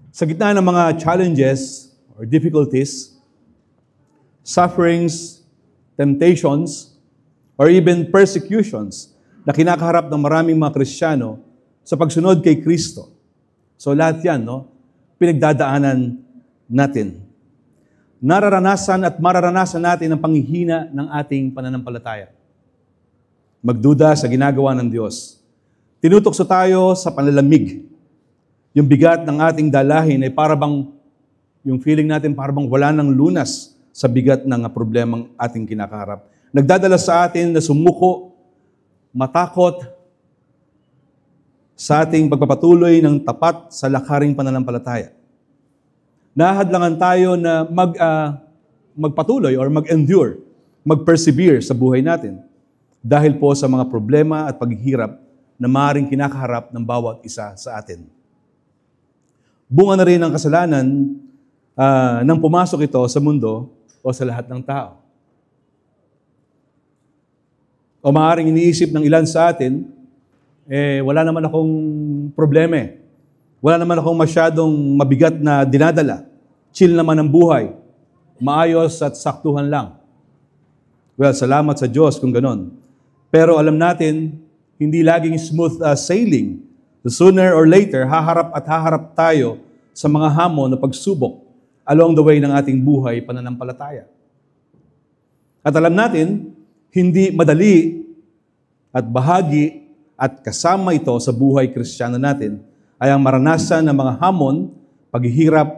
Sa gitna ng mga challenges or difficulties, sufferings, temptations, or even persecutions na kinakaharap ng maraming mga Kristiyano sa pagsunod kay Kristo. So lahat yan, pinagdadaanan natin. Nararanasan at mararanasan natin ang panghihina ng ating pananampalataya. Magduda sa ginagawa ng Diyos. Tinutokso tayo sa panlalamig. Yung bigat ng ating dalahin ay parabang, yung feeling natin parabang wala ng lunas sa bigat ng problemang ating kinakaharap. Nagdadala sa atin na sumuko, matakot, sa ating pagpapatuloy ng tapat sa lakaring pananampalataya. Nahadlangan tayo na magpatuloy or mag-endure, mag-persevere sa buhay natin dahil po sa mga problema at paghihirap na maaaring kinakaharap ng bawat isa sa atin. Bunga na rin ang kasalanan nang pumasok ito sa mundo o sa lahat ng tao. O maaaring iniisip ng ilan sa atin, wala naman akong problema. Wala naman akong masyadong mabigat na dinadala. Chill naman ang buhay. Maayos at saktuhan lang. Well, salamat sa Diyos kung ganon. Pero alam natin, hindi laging smooth sailing. Sooner or later, haharap tayo sa mga hamon na pagsubok along the way ng ating buhay pananampalataya. At alam natin, hindi madali at bahagi at kasama ito sa buhay Kristiyano natin ay ang maranasan ng mga hamon, paghihirap,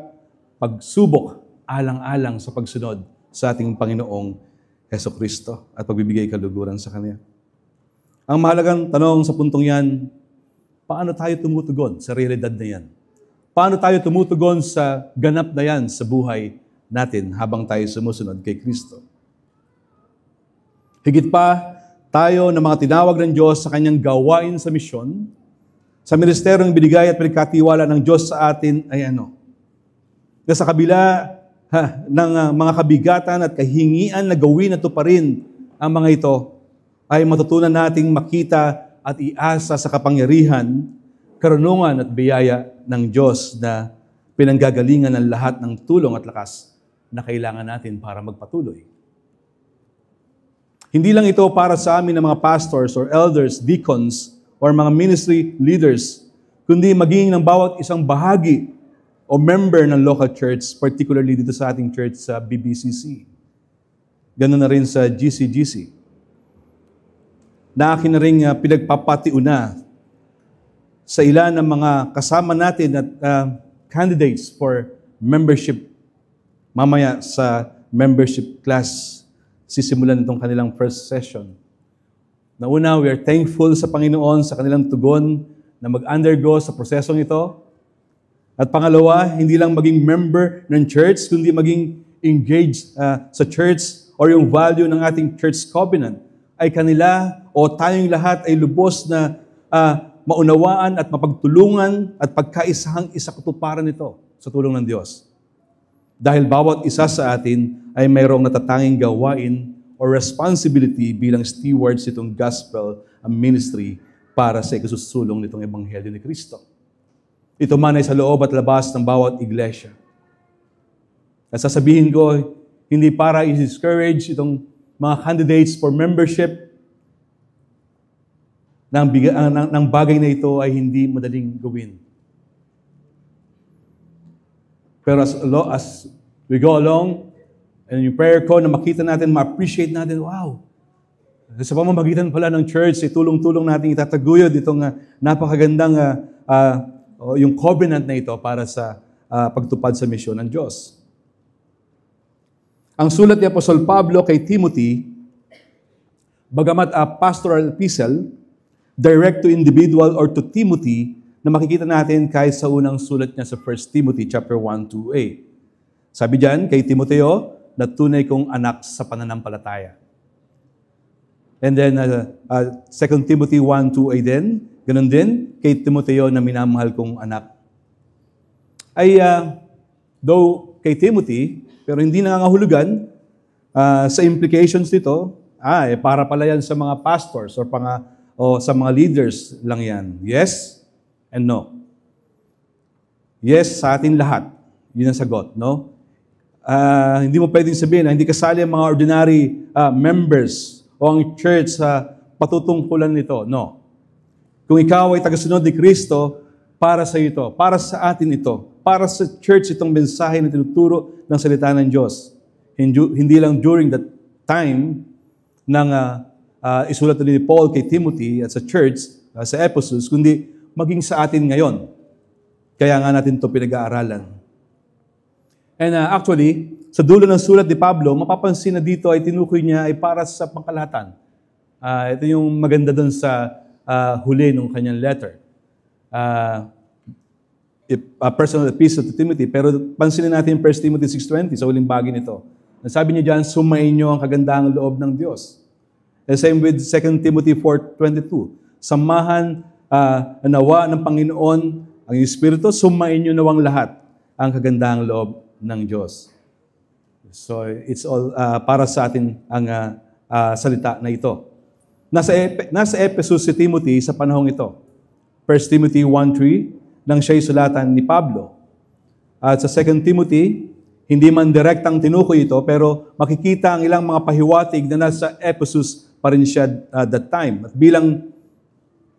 pagsubok, alang-alang sa pagsunod sa ating Panginoong Hesukristo at pagbibigay kaluguran sa Kanya. Ang mahalagang tanong sa puntong yan, paano tayo tumutugon sa realidad na yan? Paano tayo tumutugon sa ganap na yan sa buhay natin habang tayo sumusunod kay Kristo? Higit pa, tayo na mga tinawag ng Diyos sa Kanyang gawain sa misyon, sa ministeryong binigay at pinagkatiwala ng Diyos sa atin ay na sa kabila ng mga kabigatan at kahingian na gawin at tuparin ang mga ito, ay matutunan nating makita at iasa sa kapangyarihan, karunungan at biyaya ng Diyos na pinanggagalingan ng lahat ng tulong at lakas na kailangan natin para magpatuloy. Hindi lang ito para sa amin ng mga pastors or elders, deacons, or mga ministry leaders, kundi maging ng bawat isang bahagi o member ng local church, particularly dito sa ating church sa BBCC. Ganun na rin sa GCGC. Na akin na rin pinagpapatiuna sa ilan ng mga kasama natin at candidates for membership. Mamaya sa membership class, sisimulan itong kanilang first session. Na una, we are thankful sa Panginoon sa kanilang tugon na mag-undergo sa prosesong ito. At pangalawa, hindi lang maging member ng church, kundi maging engaged sa church or yung value ng ating church covenant ay kanila o tayong lahat ay lubos na maunawaan at mapagtulungan at pagkaisahang isakatuparan nito sa tulong ng Diyos. Dahil bawat isa sa atin ay mayroong natatanging gawain o responsibility bilang stewards itong gospel ministry para sa ikasusulong nitong Ebanghelyo ni Kristo. Ito man ay sa loob at labas ng bawat iglesia. At sasabihin ko, hindi para i-discourage itong mga candidates for membership, ng bagay na ito ay hindi madaling gawin. Pero as we go along, and yung prayer ko na makita natin, ma-appreciate natin, wow, sa pamamagitan pala ng church, tulong-tulong natin itataguyod itong napakagandang yung covenant na ito para sa pagtupad sa misyon ng Diyos. Ang sulat ni Apostol Pablo kay Timothy, bagamat a pastoral epistle, direct to individual or to Timothy, na makikita natin kahit sa unang sulat niya sa 1 Timothy chapter 1-2a. Sabi diyan kay Timoteo, na tunay kong anak sa pananampalataya. And then 2 Timothy 1-2a din, ganun din kay Timoteo na minamahal kong anak. Ay though kay Timothy, pero hindi nangangahulugan sa implications nito Para pala yan sa mga pastors o sa mga leaders lang yan. Yes and no. Yes, sa atin lahat. Yun ang sagot, no? Hindi mo pwedeng sabihin na hindi kasali ang mga ordinary members o ang church sa patutungkulan nito. No. Kung ikaw ay tagasunod ni Kristo, para sa ito, para sa atin ito, para sa church itong mensahe na tinuturo ng salita ng Diyos. Hindi lang during that time ng isulat ni Paul kay Timothy at sa church, sa Ephesus, kundi maging sa atin ngayon. Kaya nga natin ito pinag-aaralan. And actually, sa dulo ng sulat ni Pablo, mapapansin na dito ay tinukoy niya ay para sa pangkalahatan. Ito yung maganda dun sa huli ng kanyang letter. Personal epistle to Timothy, pero pansinin natin 1 Timothy 6:20 sa huling bahagi nito. Sabi niya dyan, sumain niyo ang kagandahang loob ng Diyos. The same with 2 Timothy 4:22. Samahan nawa ng Panginoon ang Espiritu, sumain niyo nawang lahat ang kagandahang loob ng Diyos. So, it's all para sa atin ang salita na ito. Nasa Ephesus si Timothy sa panahong ito. 1 Timothy 1:3, nang siya'y sulatan ni Pablo. At sa 2 Timothy, hindi man direktang tinukoy ito, pero makikita ang ilang mga pahiwatig na nasa Ephesus pa rin siya that time. At bilang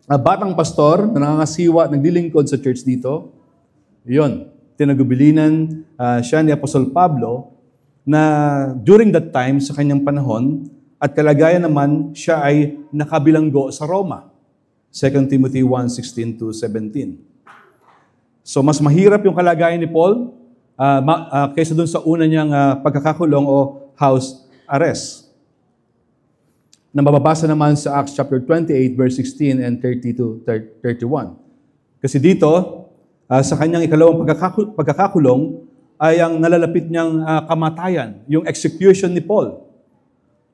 batang pastor na nangangasiwa, naglilingkod sa church dito, yun, tinagubilinan siya ni Apostol Pablo na during that time, sa kanyang panahon, at kalagayan naman, siya ay nakabilanggo sa Roma. 2 Timothy 1:16-17. So, mas mahirap yung kalagayan ni Paul kaysa dun sa una niyang pagkakakulong o house arrest. Na mababasa naman sa Acts chapter 28, verse 16 and 30-31. Kasi dito, sa kanyang ikalawang pagkakakulong, ay ang nalalapit niyang kamatayan, yung execution ni Paul.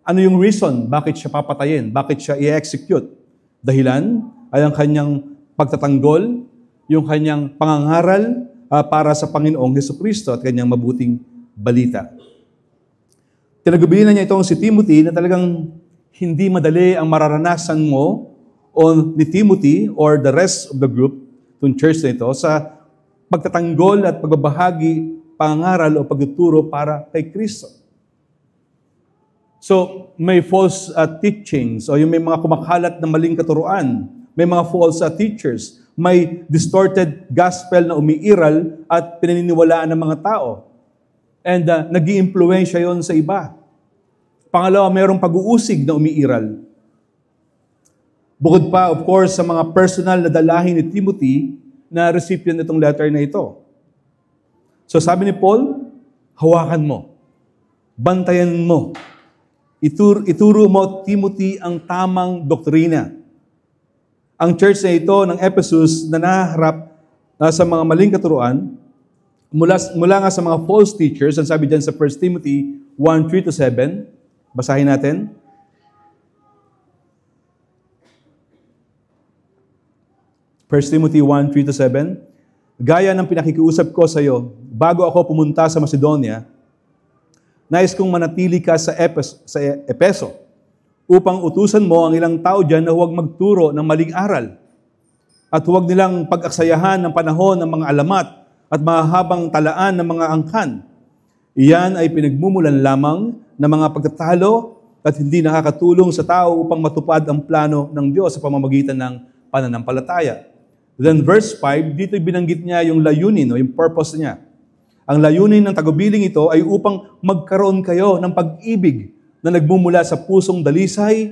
Ano yung reason? Bakit siya papatayin? Bakit siya i-execute? Dahilan ay ang kanyang pagtatanggol, yung kanyang pangangaral para sa Panginoong Hesukristo at kanyang mabuting balita. Tinagubilinan niya itong si Timothy na talagang hindi madali ang mararanasan mo o ni Timothy or the rest of the group, itong church na ito, sa pagtatanggol at pagbabahagi, pangangaral o pagtuturo para kay Kristo. So, may false teachings o yung may mga kumakalat na maling katuruan, may mga false teachers, may distorted gospel na umiiral at pinaniniwalaan ng mga tao. And nag-i-impluwensya yon sa iba. Pangalawa, mayroong pag-uusig na umiiral. Bukod pa, of course, sa mga personal na dalahin ni Timothy na recipient itong letter na ito. So sabi ni Paul, hawakan mo, bantayan mo, ituro mo, Timothy, ang tamang doktrina. Ang church na ito ng Ephesus na naharap sa mga maling katuruan, mula nga sa mga false teachers, ang sabi dyan sa 1 Timothy 1:3-7, basahin natin. First Timothy 1:3-7, gaya ng pinakikiusap ko sa iyo, bago ako pumunta sa Macedonia, nais kong manatili ka sa Epeso, upang utusan mo ang ilang tao dyan na huwag magturo ng maling aral at huwag nilang pag-aksayahan ng panahon ng mga alamat at mahahabang talaan ng mga angkan. Iyan ay pinagmumulan lamang ng mga pagtatalo at hindi nakakatulong sa tao upang matupad ang plano ng Diyos sa pamamagitan ng pananampalataya. Then verse 5, dito binanggit niya yung layunin o yung purpose niya. Ang layunin ng tagubiling ito ay upang magkaroon kayo ng pag-ibig na nagmumula sa pusong dalisay,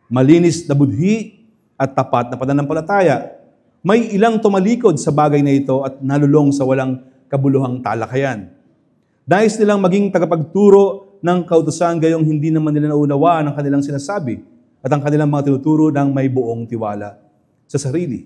malinis na budhi, at tapat na pananampalataya. May ilang tumalikod sa bagay na ito at nalulong sa walang kabuluhang talakayan. Nais nilang maging tagapagturo ng kautusan gayong hindi naman nila naunawaan ang kanilang sinasabi at ang kanilang mga tinuturo ng may buong tiwala sa sarili.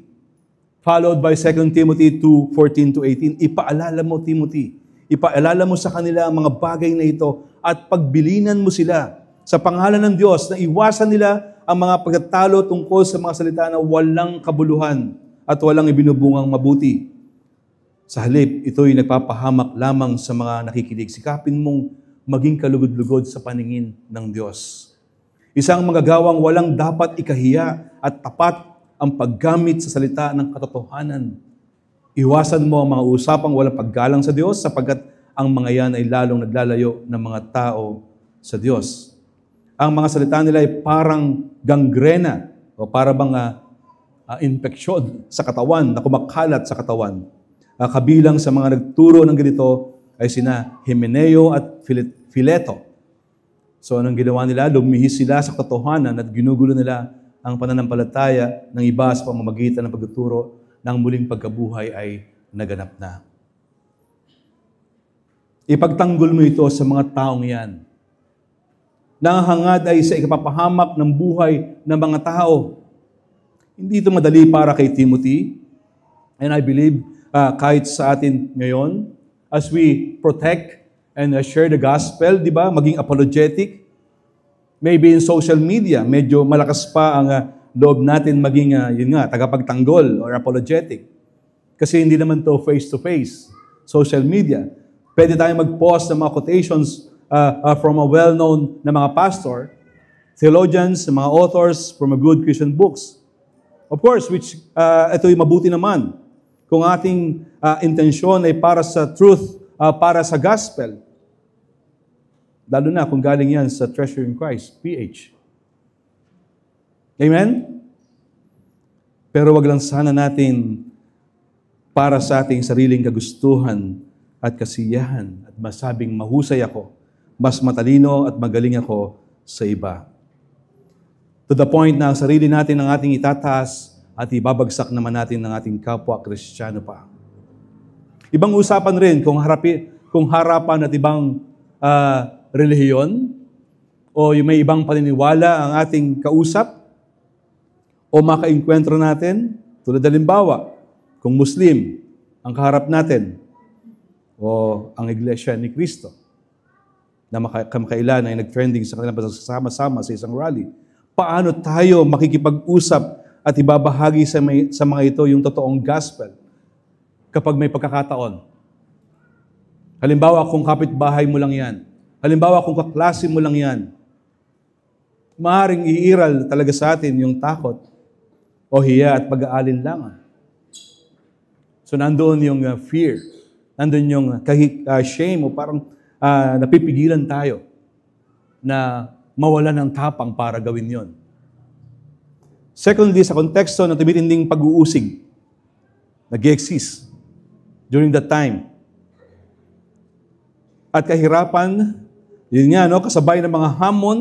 Followed by 2 Timothy 2:14-18, ipaalala mo, Timothy, ipaalala mo sa kanila ang mga bagay na ito at pagbilinan mo sila sa pangalan ng Diyos na iwasan nila ang mga pagtatalo tungkol sa mga salita na walang kabuluhan at walang ibinubungang mabuti. Sa halip, ito'y nagpapahamak lamang sa mga nakikinig. Sikapin mong maging kalugod-lugod sa paningin ng Diyos. Isang manggagawang walang dapat ikahiya at tapat ang paggamit sa salita ng katotohanan. Iwasan mo ang mga usapang walang paggalang sa Diyos sapagkat ang mga yan ay lalong naglalayo ng mga tao sa Diyos. Ang mga salita nila ay parang gangrena o para bang infeksyon sa katawan na kumakalat sa katawan. Kabilang sa mga nagturo ng ganito ay sina Himeneo at Fileto. So anong ginawa nila? Lumihis sila sa katotohanan at ginugulo nila ang pananampalataya ng iba sa pamamagitan ng pagtuturo ng muling pagkabuhay ay naganap na. Ipagtanggol mo ito sa mga taong yan. Nangahangad ay sa ikapapahamak ng buhay ng mga tao. Hindi ito madali para kay Timothy. And I believe kahit sa atin ngayon, as we protect and share the gospel, di ba? Maging apologetic. Maybe in social media, medyo malakas pa ang loob natin maging, tagapagtanggol or apologetic. Kasi hindi naman to face-to-face, social media. Pwede tayong mag-post ng mga quotations from a well-known na mga pastor, theologians, mga authors from a good Christian books. Of course, which ito'y mabuti naman. Kung ating intensyon ay para sa truth, para sa gospel, lalo na kung galing yan sa Treasure in Christ, PH. Amen? Pero wag lang sana natin para sa ating sariling kagustuhan at kasiyahan at masabing mahusay ako, mas matalino at magaling ako sa iba. To the point na ang sarili natin ang ating itataas at ibabagsak naman natin ng ating kapwa Kristiyano pa. Ibang usapan rin kung harapan at ibang relihiyon o yung may ibang paniniwala ang ating kausap o makainkwentro natin, tulad halimbawa, kung Muslim ang kaharap natin o ang Iglesia ni Cristo na kamakailan ay nag-trending sa kanilang pagsasama-sama sa isang rally. Paano tayo makikipag-usap at ibabahagi sa mga ito yung totoong gospel kapag may pagkakataon? Halimbawa, kung kapitbahay mo lang yan. Halimbawa, kung kaklase mo lang yan. Maaaring iiral talaga sa atin yung takot o hiya at pag-aalinlangan. So, nandoon yung fear. Nandoon yung shame o parang napipigilan tayo na mawalan ng tapang para gawin yon. Secondly, sa konteksto ng tumitinding pag-uusig, nag-exist during that time. At kahirapan, yun nga, kasabay ng mga hamon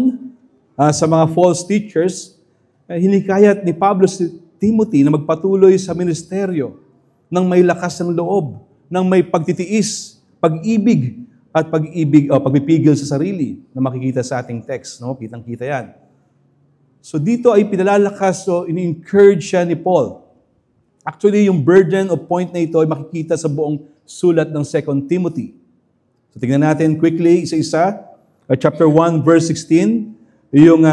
sa mga false teachers, hinikayat ni Pablo si Timothy na magpatuloy sa ministeryo ng may lakas ng loob, ng may pagtitiis, pag-ibig, at pagpipigil sa sarili na makikita sa ating text. Kitang-kita yan. So dito ay pinalalakas o ini-encourage siya ni Paul. Actually, yung burden o point na ito ay makikita sa buong sulat ng 2 Timothy. So tingnan natin quickly, isa-isa. Chapter 1, verse 16, yung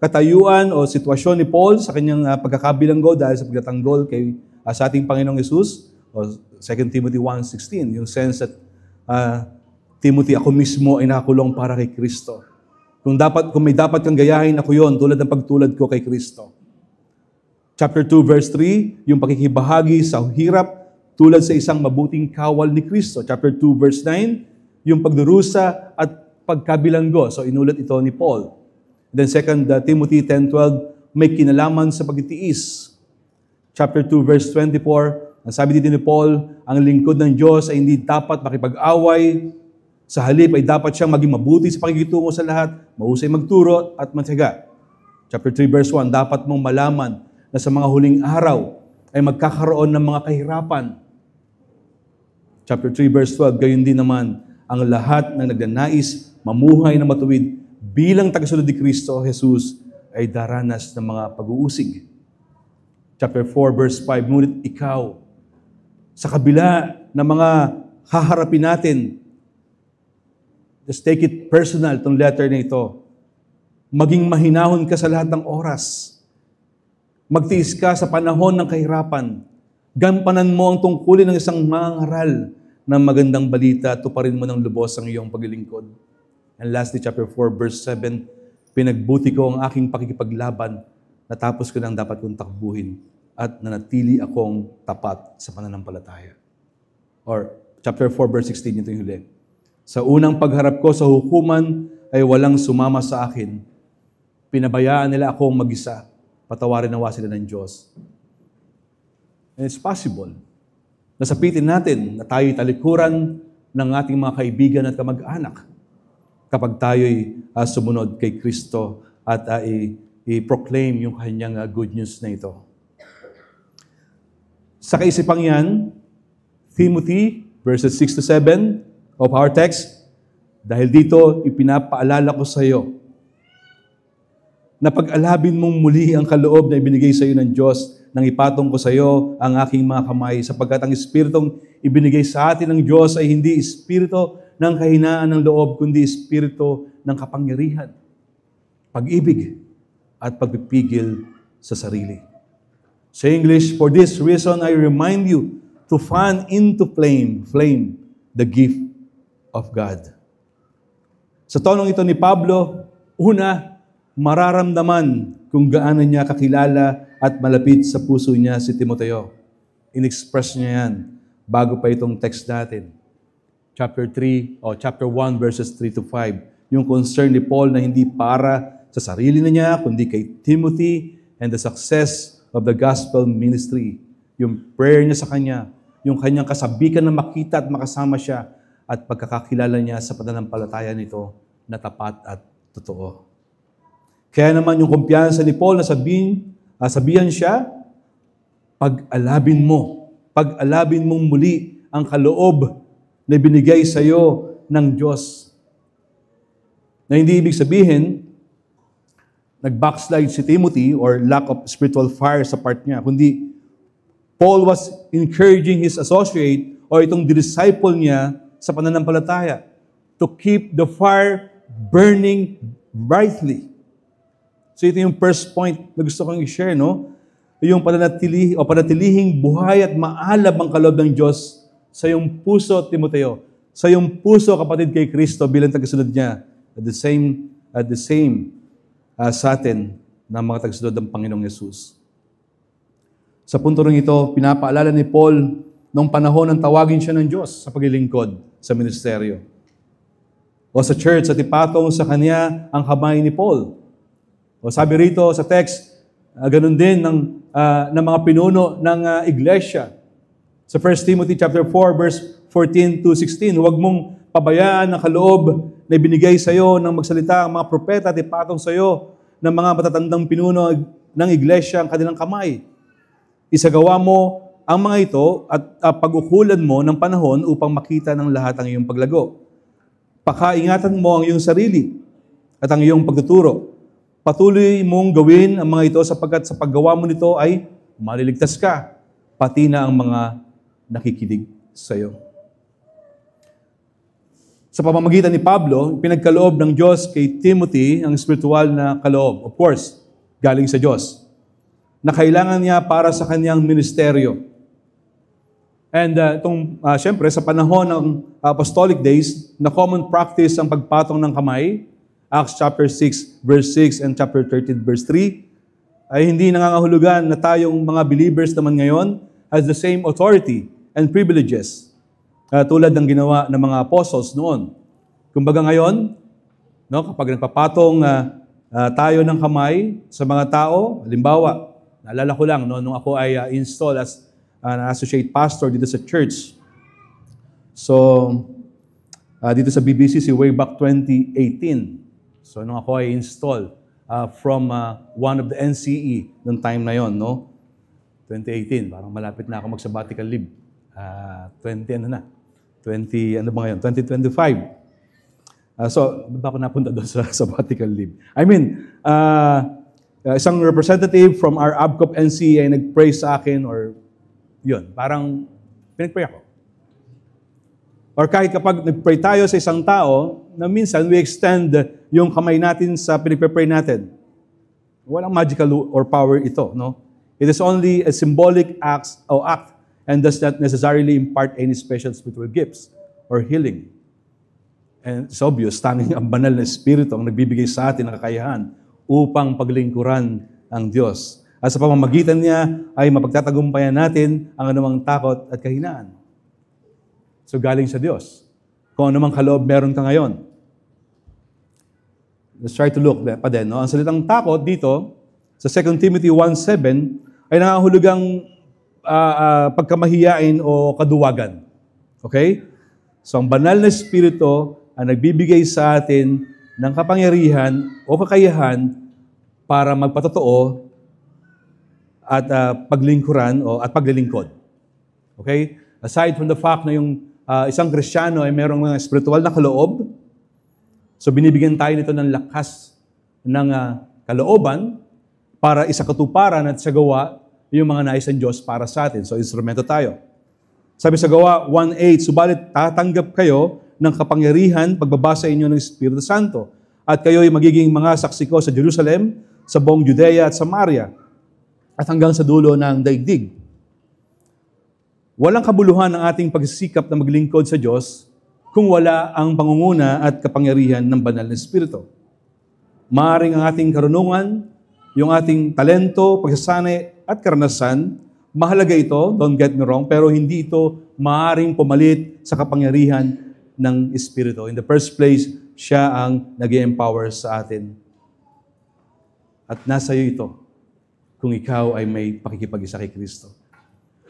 katayuan o sitwasyon ni Paul sa kanyang pagkakabilanggo dahil sa pagtatanggol sa ating Panginoong Yesus, o 2 Timothy 1:16, yung sense that Timothy, ako mismo ay nakakulong para kay Kristo. Kung may dapat kang gayahin, ako yon, tulad ng pagtulad ko kay Kristo. Chapter 2, verse 3, yung pakikibahagi sa hirap, tulad sa isang mabuting kawal ni Kristo. Chapter 2, verse 9, yung pagdurusa at pagkabilanggo. So, inulat ito ni Paul. Then 2 Timothy 10:12, may kinalaman sa pagtitiis. Chapter 2, verse 24, ang sabi dito ni Paul, ang lingkod ng Diyos ay hindi dapat makipag-away. Sa halip ay dapat siyang maging mabuti sa pakikitungo sa lahat, mahusay magturo at matyaga. Chapter 3, verse 1, dapat mong malaman na sa mga huling araw ay magkakaroon ng mga kahirapan. Chapter 3, verse 12, gayon din naman ang lahat ng nagnanais mamuhay na matuwid bilang tagasunod ni Kristo Jesus ay daranas ng mga pag-uusig. Chapter 4, verse 5, ngunit ikaw, sa kabila ng mga haharapin natin, just take it personal, itong letter na ito. Maging mahinahon ka sa lahat ng oras. Magtiis ka sa panahon ng kahirapan. Gampanan mo ang tungkulin ng isang mangaral ng magandang balita at tuparin mo ng lubos ang iyong paglilingkod. And lastly, chapter 4, verse 7, Pinagbuti ko ang aking pakikipaglaban, natapos ko ng dapat kong takbuhin, at nanatili akong tapat sa pananampalataya. Or chapter 4, verse 16, ito yung huli. Sa unang pagharap ko sa hukuman ay walang sumama sa akin. Pinabayaan nila akong mag-isa. Patawarin nawa sila ng Diyos. And it's possible. Nasapitin natin na tayo'y talikuran ng ating mga kaibigan at kamag-anak kapag tayo'y sumunod kay Kristo at i-proclaim yung kanyang good news na ito. Sa kaisipang yan, Timothy, verses 6 to 7 of our text, dahil dito ipinapaalala ko sa iyo na pag-alabin mong muli ang kaloob na ibinigay sa iyo ng Diyos nang ipatong ko sa iyo ang aking mga kamay, sapagkat ang Espiritong ibinigay sa atin ng Diyos ay hindi Espiritu ng kahinaan ng loob, kundi Espiritu ng kapangyarihan, pag-ibig, at pagpipigil sa sarili. Sa English, for this reason I remind you to fan into flame the gift of God. Sa tonong ito ni Pablo, una, mararamdaman kung gaano niya kakilala at malapit sa puso niya si Timoteo. In-express niya yan bago pa itong text natin. Chapter 1, verses 3 to 5. Yung concern ni Paul na hindi para sa sarili na niya, kundi kay Timothy and the success of the gospel ministry. Yung prayer niya sa kanya, yung kanyang kasabikan na makita at makasama siya, at pagkakakilala niya sa pananampalataya nito na tapat at totoo. Kaya naman yung kumpiyansa ni Paul na sabihan siya, pag-alabin mong muli ang kaloob na binigay sa iyo ng Diyos. Na hindi ibig sabihin, nag-backslide si Timothy or lack of spiritual fire sa part niya, kundi Paul was encouraging his associate o itong disciple niya sa pananampalataya to keep the fire burning brightly. So ito yung first point na gusto kong i-share, no? Yung panatilihing buhay at maalab ang kaloob ng Diyos sa iyong puso, Timoteo. Sa iyong puso, kapatid kay Kristo, bilang tagasunod niya. At the same sa atin na mga tagasunod ng Panginoong Yesus. Sa punto rin ito, pinapaalala ni Paul noong panahon ng tawagin siya ng Diyos sa paglilingkod sa ministeryo. O sa church, at ipatong sa kanya ang kamay ni Paul. O sabi rito sa text, ganun din ng mga pinuno ng iglesia. Sa 1 Timothy chapter 4, verse 14 to 16, huwag mong pabayaan ang kaloob na ibinigay sa iyo ng magsalita ang mga propeta at ipatong sa iyo ng mga matatandang pinuno ng iglesia ang kanilang kamay. Isagawa mo ang mga ito at pag-ukulan mo ng panahon upang makita ng lahat ang iyong paglago. Pakaingatan mo ang iyong sarili at ang iyong pagtuturo. Patuloy mong gawin ang mga ito sapagkat sa paggawa mo nito ay maliligtas ka, pati na ang mga nakikinig sa iyo. Sa pamamagitan ni Pablo, pinagkaloob ng Diyos kay Timothy ang spiritual na kaloob. Of course, galing sa Diyos, na kailangan niya para sa kanyang ministeryo. And siyempre, sa panahon ng apostolic days, na common practice ang pagpatong ng kamay, Acts chapter 6, verse 6 and chapter 13, verse 3, ay hindi nangangahulugan na tayong mga believers naman ngayon has the same authority and privileges tulad ng ginawa ng mga apostles noon. Kumbaga ngayon, no, kapag nagpapatong tayo ng kamay sa mga tao, halimbawa, naalala ko lang, no, nung ako ay installed as an associate pastor dito sa church. So, dito sa BBCC way back 2018. So, nung ako ay installed from one of the NCE noong time na yon, no? 2018, parang malapit na ako mag-sabbatical leave. 2025. So, ba't ako napunta doon sa sabbatical leave? I mean, isang representative from our ABCOP NCE ay nag-pray sa akin or yun, parang pinag-pray ako. Or kahit kapag nag-pray tayo sa isang tao, na minsan we extend yung kamay natin sa pinag-pray natin. Walang magical or power ito, no? It is only a symbolic act and does not necessarily impart any special spiritual gifts or healing. And it's obvious, tanging ang banal na Espiritu ang nagbibigay sa atin ng kakayahan upang paglingkuran ang Diyos. At sa pamamagitan niya ay mapagtatagumpayan natin ang anumang takot at kahinaan. So galing sa Diyos. Kung anumang kaloob meron ka ngayon. Let's try to look pa din. No? Ang salitang takot dito, sa 2 Timothy 1:7, ay nangahulugang pagkamahiyain o kaduwagan. Okay? So ang banal na Espiritu ang nagbibigay sa atin ng kapangyarihan o kakayahan para magpatotoo at paglingkuran at paglilingkod. Okay? Aside from the fact na yung isang Kristiyano ay mayroong mga spiritual na kaloob, so binibigyan tayo nito ng lakas ng kalooban para isakatuparan at sagawa yung mga nais ng Diyos para sa atin. So instrumento tayo. Sabi sa Gawa 1:8, subalit tatanggap kayo ng kapangyarihan pagbabasa inyo ng Espiritu Santo. At kayo'y magiging mga saksi ko sa Jerusalem, sa buong Judea at Samaria, at hanggang sa dulo ng daigdig. Walang kabuluhan ang ating pagsisikap na maglingkod sa Diyos kung wala ang pangunguna at kapangyarihan ng banal na Espiritu. Maaring ang ating karunungan, yung ating talento, pagsasanay at karanasan, mahalaga ito, don't get me wrong, pero hindi ito maaring pumalit sa kapangyarihan ng Espiritu. In the first place, siya ang nag-empower sa atin. At nasa iyo ito kung ikaw ay may pakikipag-isa kay Kristo.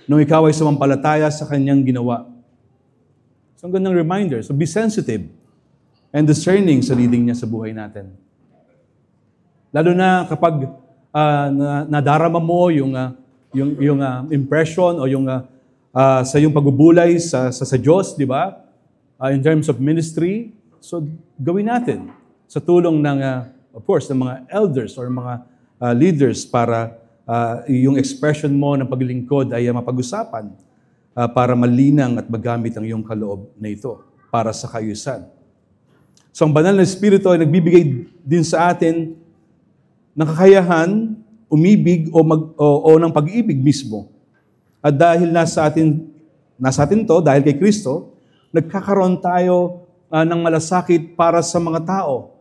Nung ikaw ay sumampalataya sa Kanyang ginawa. So, ang gandang reminder. So, be sensitive and discerning sa leading niya sa buhay natin. Lalo na kapag nadarama mo yung impression o yung sa yung pagbubulay sa Diyos, di ba? In terms of ministry, so gawin natin sa tulong ng, of course, ng mga elders or mga leaders para yung expression mo ng paglingkod ay mapag-usapan para malinang at magamit ang iyong kaloob na ito para sa kaayusan. So ang banal na Espiritu ay nagbibigay din sa atin ng kakayahan, umibig o ng pag-ibig mismo. At dahil nasa atin to, dahil kay Kristo, nagkakaroon tayo ng malasakit para sa mga tao.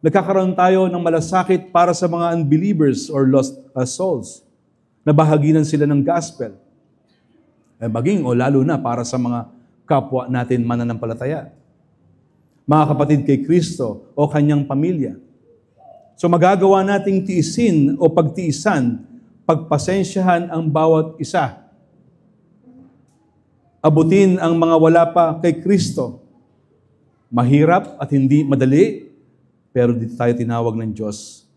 Nagkakaroon tayo ng malasakit para sa mga unbelievers or lost souls. Nabahaginan sila ng gospel. Maging o lalo na para sa mga kapwa natin mananampalataya. Mga kapatid kay Kristo o kanyang pamilya. So magagawa nating tiisin o pagtiisan, pagpasensyahan ang bawat isa. Abutin ang mga wala pa kay Kristo. Mahirap at hindi madali, pero dito tayo tinawag ng Diyos.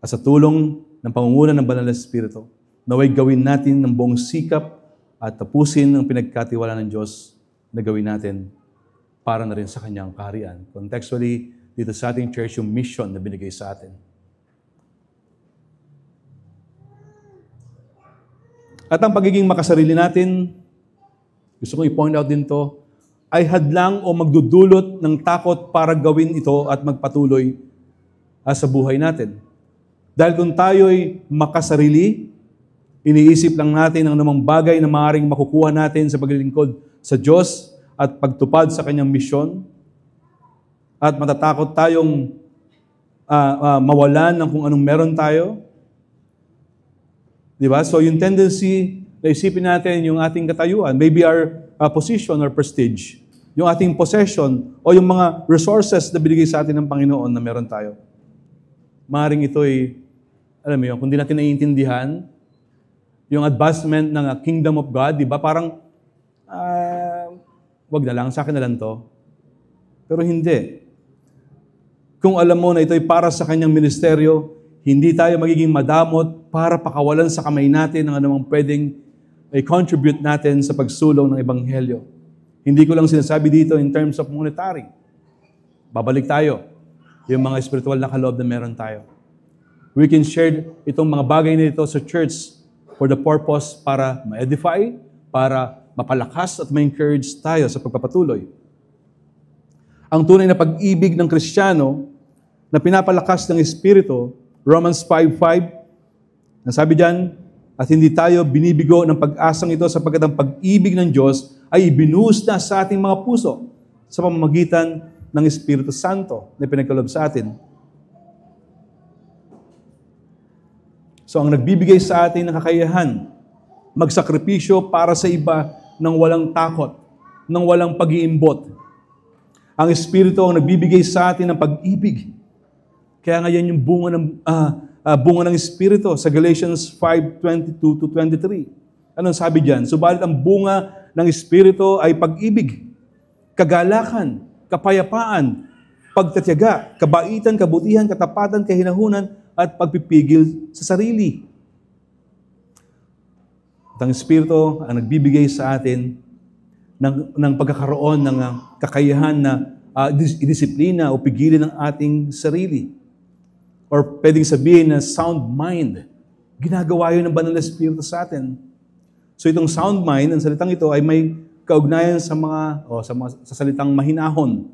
At sa tulong ng pangunguna ng Banal na Espiritu, naway gawin natin ng buong sikap at tapusin ang pinagkatiwala ng Diyos na gawin natin para na rin sa Kanyang kaharian. Contextually, dito sa ating church, yung mission na binigay sa atin. At ang pagiging makasarili natin, gusto kong i-point out din to, ay hadlang o magdudulot ng takot para gawin ito at magpatuloy sa buhay natin. Dahil kung tayo'y makasarili, iniisip lang natin ang namang bagay na maaaring makukuha natin sa paglilingkod sa Diyos at pagtupad sa Kanyang misyon, at matatakot tayong mawalan ng kung anong meron tayo. Di ba? So yung tendency na isipin natin yung ating katayuan, maybe our position or prestige, yung ating possession o yung mga resources na binigay sa atin ng Panginoon na meron tayo. Maaaring ito ay, alam mo yun, kung di natin naiintindihan, yung advancement ng kingdom of God, di ba? Parang, wag na lang, sa akin na lang to. Pero hindi. Kung alam mo na ito ay para sa Kanyang ministeryo, hindi tayo magiging madamot para pakawalan sa kamay natin ang anumang pwedeng i-contribute natin sa pagsulong ng Ebanghelyo. Hindi ko lang sinasabi dito in terms of monetary. Babalik tayo. Yung mga spiritual na kaloob na meron tayo. We can share itong mga bagay na ito sa church for the purpose para ma-edify, para mapalakas at ma-encourage tayo sa pagpapatuloy. Ang tunay na pag-ibig ng Kristiyano na pinapalakas ng Espiritu, Romans 5:5, nasabi diyan, at hindi tayo binibigo ng pag-asang ito sapagkat ang pag-ibig ng Diyos ay ibinuhos na sa ating mga puso sa pamamagitan ng Espiritu Santo na pinagkaloob sa atin. So ang nagbibigay sa atin ng kakayahan, magsakripisyo para sa iba ng walang takot, ng walang pag-iimbot. Ang Espiritu ang nagbibigay sa atin ng pag-ibig. Kaya nga yan yung bunga ng Espiritu sa Galatians 5:22-23. Anong sabi diyan? Subalit ang bunga ng Espiritu ay pag-ibig, kagalakan, kapayapaan, pagtatyaga, kabaitan, kabutihan, katapatan, kahinahunan, at pagpipigil sa sarili. At ang Espiritu ang nagbibigay sa atin ng pagkakaroon ng kakayahan na disiplina o pigilin ng ating sarili. Or pwedeng sabihin na sound mind. Ginagawa yun ng banal na Espiritu sa atin. So itong sound mind, ang salitang ito ay may kaugnayan sa salitang mahinahon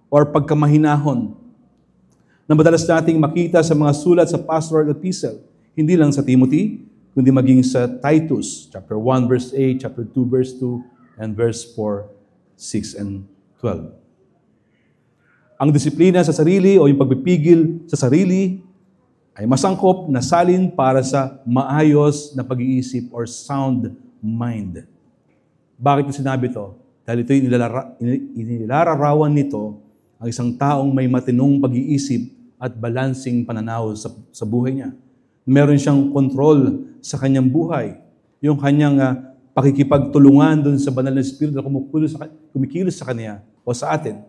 or pagkamahinahon na madalas nating makita sa mga sulat sa pastoral epistle. Hindi lang sa Timothy, kundi maging sa Titus, chapter 1, verse 8, chapter 2, verse 2, and verse 4, 6, and 12. Ang disiplina sa sarili o yung pagpipigil sa sarili ay masangkop na salin para sa maayos na pag-iisip or sound mind. Bakit ko sinabi ito? Dahil ito inilalarawan nito ang isang taong may matinong pag-iisip at balansing pananaw sa buhay niya. Meron siyang kontrol sa kanyang buhay. Yung kanyang pakikipagtulungan doon sa banal na Espiritu na kumikilos sa kanya o sa atin.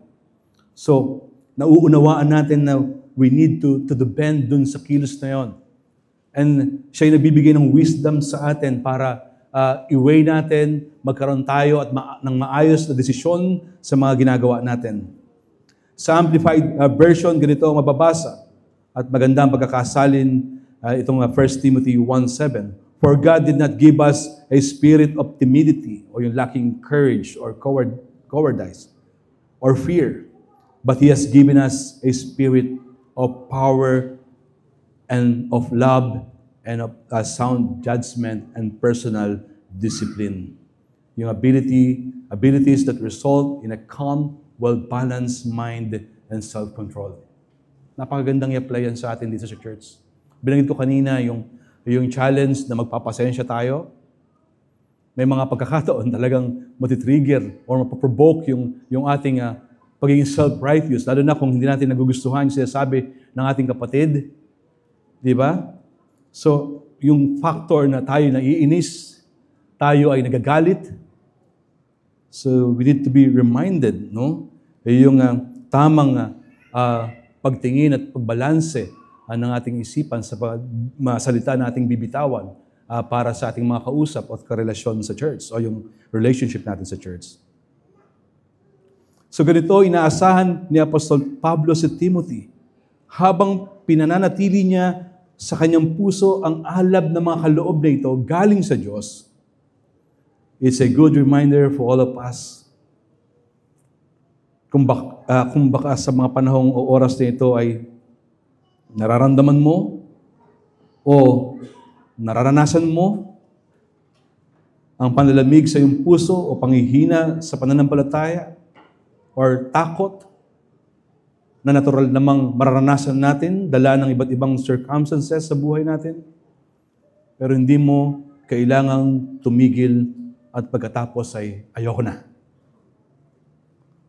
So, nauunawaan natin na we need to depend doon sa kilos na yon. And siya yung nagbibigay ng wisdom sa atin para i-weigh natin, magkaroon tayo at ng maayos na desisyon sa mga ginagawa natin. Sa Amplified Version, ganito ang mababasa at magandang pagkakasalin itong 1 Timothy 1:7. For God did not give us a spirit of timidity o yung lacking courage or cowardice or fear, but He has given us a spirit of power and of love and of sound judgment and personal discipline. Yung abilities that result in a calm, well-balanced mind and self-control. Napakagandang i-apply yan sa atin dito sa church. Binanggit ko kanina yung challenge na magpapasensya tayo. May mga pagkakataon talagang matitrigger or mapaprovoke yung ating pagiging self-righteous, lalo na kung hindi natin nagugustuhan yung sinasabi ng ating kapatid. Di ba? So, yung factor na tayo naiinis, tayo ay nagagalit. So, we need to be reminded, no? Yung tamang pagtingin at pagbalanse ng ating isipan sa salita na ating bibitawan para sa ating mga kausap at karelasyon sa church o yung relationship natin sa church. So ganito, inaasahan ni Apostol Pablo si Timothy habang pinananatili niya sa kanyang puso ang alab ng mga kaloob na ito galing sa Diyos. It's a good reminder for all of us kung baka sa mga panahong o oras na ito ay nararamdaman mo o nararanasan mo ang panlalamig sa iyong puso o panghihina sa pananampalataya or takot na natural namang mararanasan natin, dala ng iba't ibang circumstances sa buhay natin. Pero hindi mo kailangang tumigil at pagkatapos ay ayoko na.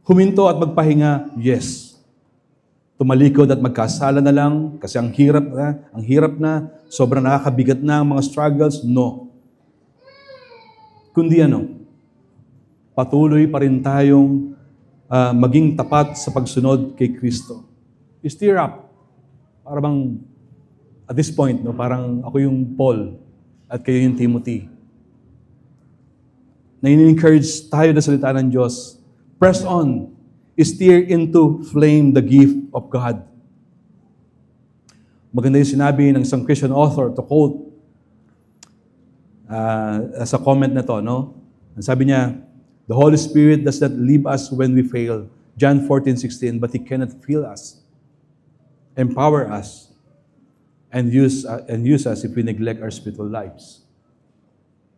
Huminto at magpahinga, yes. Tumalikod at magkasala na lang kasi ang hirap na, sobrang nakakabigat na ang mga struggles, no. Kundi patuloy pa rin tayong maging tapat sa pagsunod kay Kristo. Stir up. Parang at this point, parang ako yung Paul at kayo yung Timothy. Na in-encourage tayo na salita ng Diyos. Press on. Steer into flame the gift of God. Maganda yung sinabi ng isang Christian author to quote sa comment na to, no? Sabi niya, the Holy Spirit does not leave us when we fail. John 14:16, but He cannot fill us, empower us, and use us if we neglect our spiritual lives.